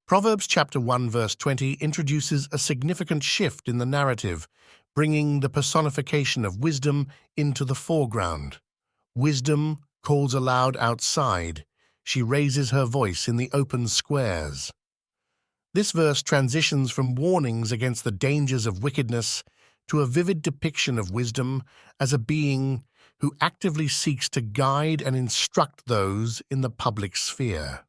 Proverbs chapter 1 verse 20 introduces a significant shift in the narrative, bringing the personification of wisdom into the foreground. Wisdom calls aloud outside. She raises her voice in the open squares. This verse transitions from warnings against the dangers of wickedness to a vivid depiction of wisdom as a being who actively seeks to guide and instruct those in the public sphere.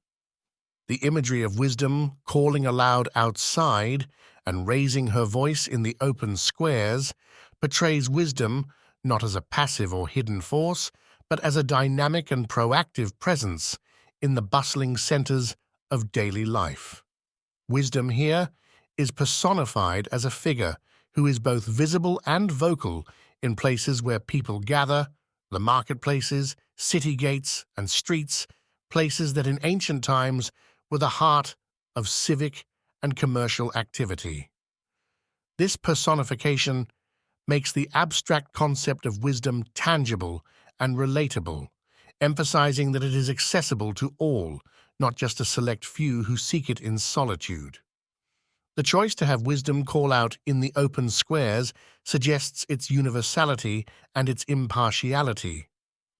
The imagery of wisdom calling aloud outside and raising her voice in the open squares portrays wisdom not as a passive or hidden force, but as a dynamic and proactive presence in the bustling centers of daily life. Wisdom here is personified as a figure who is both visible and vocal in places where people gather, the marketplaces, city gates, and streets, places that in ancient times were the heart of civic and commercial activity. This personification makes the abstract concept of wisdom tangible and relatable, emphasizing that it is accessible to all, not just a select few who seek it in solitude. The choice to have wisdom call out in the open squares suggests its universality and its impartiality.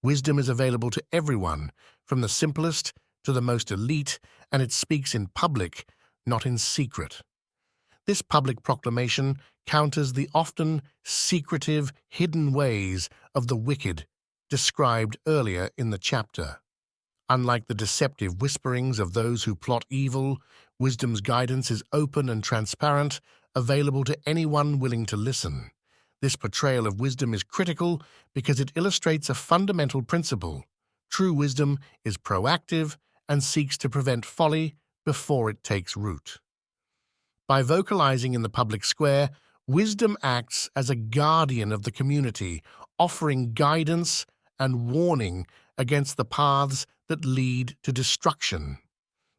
Wisdom is available to everyone, from the simplest to the most elite, and it speaks in public, not in secret. This public proclamation counters the often secretive, hidden ways of the wicked described earlier in the chapter. Unlike the deceptive whisperings of those who plot evil, wisdom's guidance is open and transparent, available to anyone willing to listen. This portrayal of wisdom is critical because it illustrates a fundamental principle. True wisdom is proactive and seeks to prevent folly before it takes root. By vocalizing in the public square, wisdom acts as a guardian of the community, offering guidance and warning against the paths that lead to destruction.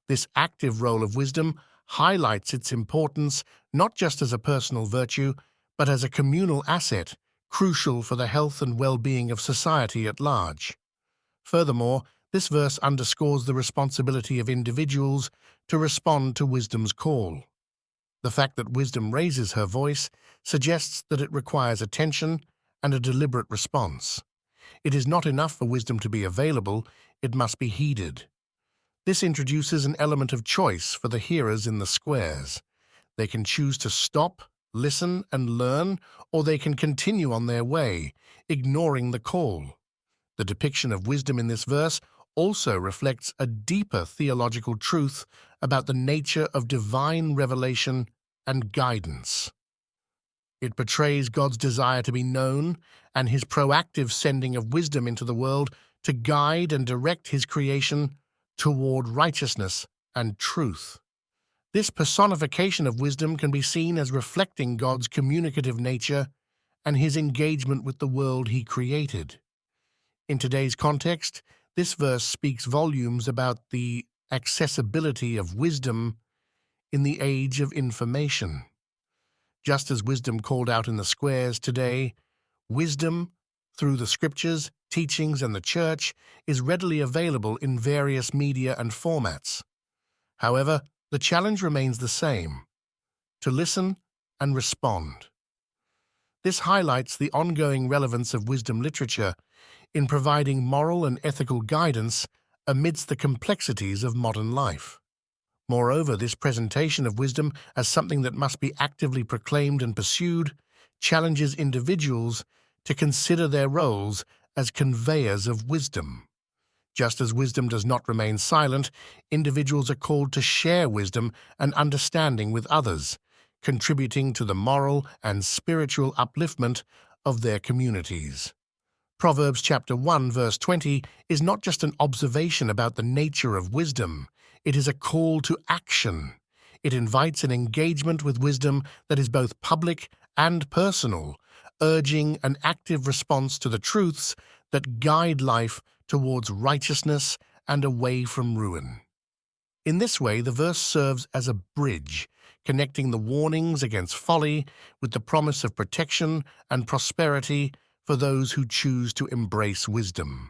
This active role of wisdom highlights its importance not just as a personal virtue, but as a communal asset, crucial for the health and well-being of society at large. Furthermore, this verse underscores the responsibility of individuals to respond to wisdom's call. The fact that wisdom raises her voice suggests that it requires attention and a deliberate response. It is not enough for wisdom to be available, it must be heeded. This introduces an element of choice for the hearers in the squares. They can choose to stop, listen, and learn, or they can continue on their way, ignoring the call. The depiction of wisdom in this verse also reflects a deeper theological truth about the nature of divine revelation and guidance. It portrays God's desire to be known and his proactive sending of wisdom into the world to guide and direct his creation toward righteousness and truth. This personification of wisdom can be seen as reflecting God's communicative nature and his engagement with the world he created. In today's context, this verse speaks volumes about the accessibility of wisdom in the age of information. Just as wisdom called out in the squares today, wisdom, through the scriptures, teachings, and the church, is readily available in various media and formats. However, the challenge remains the same: to listen and respond. This highlights the ongoing relevance of wisdom literature in providing moral and ethical guidance amidst the complexities of modern life. Moreover, this presentation of wisdom as something that must be actively proclaimed and pursued challenges individuals to consider their roles as conveyors of wisdom. Just as wisdom does not remain silent, individuals are called to share wisdom and understanding with others, contributing to the moral and spiritual upliftment of their communities. Proverbs chapter 1 verse 20 is not just an observation about the nature of wisdom, it is a call to action. It invites an engagement with wisdom that is both public and personal, urging an active response to the truths that guide life towards righteousness and away from ruin. In this way, the verse serves as a bridge, connecting the warnings against folly with the promise of protection and prosperity for those who choose to embrace wisdom.